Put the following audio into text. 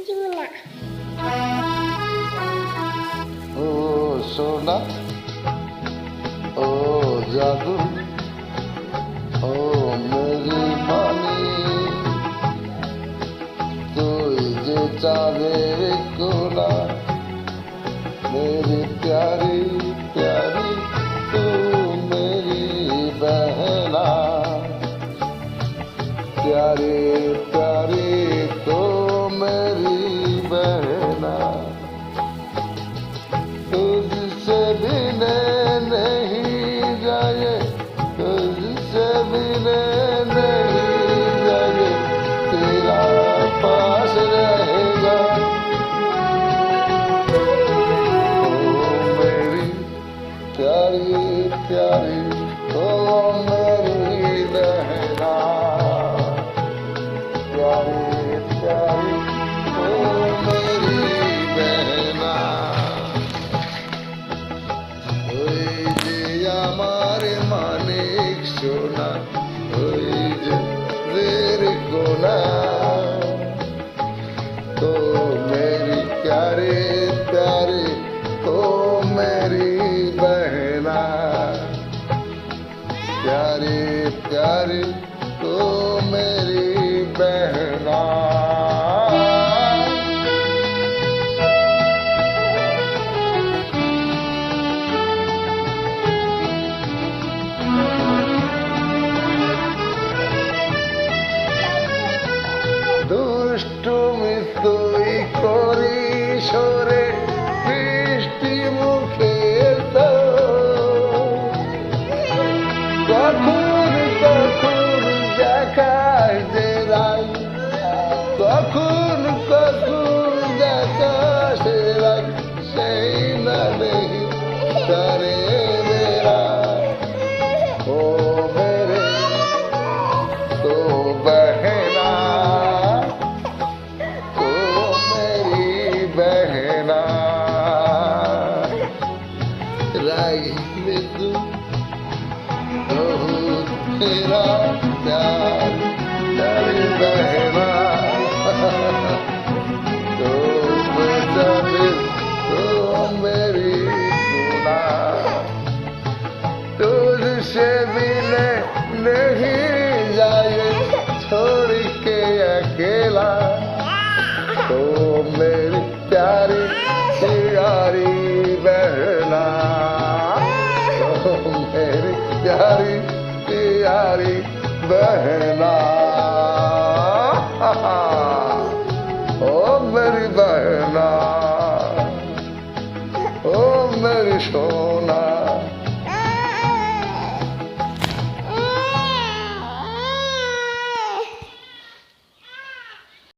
চুনা। ও সোনা, ও জাদু, ও মেরি পানি, তুই যে চাঁদের কোনা, मेरी प्यारी प्यारी तू मेरी बहना, प्यारी प्यारी तो मेरी बहना, तुझसे बिने नहीं जाए, तुझसे बिने नहीं जाए, तेरा पास रहेगा। प्यारी प्यारी तो मेरी बहना, प्यारी प्यारी तो मेरी बहना, ওই যে আমার মানিক সোনা, ওই যে দের গোনা, তো मेरी प्यारी प्यारी तो मेरी बहना, प्यारी प्यारी तो मेरी बहना। দুষ্টুমি তুই করিস রে মিষ্টি মুখে, তো কখন কখন দেখায় যে রাই, কখন কখন দেখায় সে রাই, সেই না নেই তারে মেরা, ও মেরে তো बहना, तो मेरी बहना, राई में तू तेरा प्यार, प्यारी बहना, तो मेरी गुना, तुझसे मिले नहीं जाए छोड़ के अकेला, तो मेरी प्यारी प्यारी बहना, तो मेरी प्यारी प्यारी बहना, ओ मेरी बहना, ओ मेरी सोना।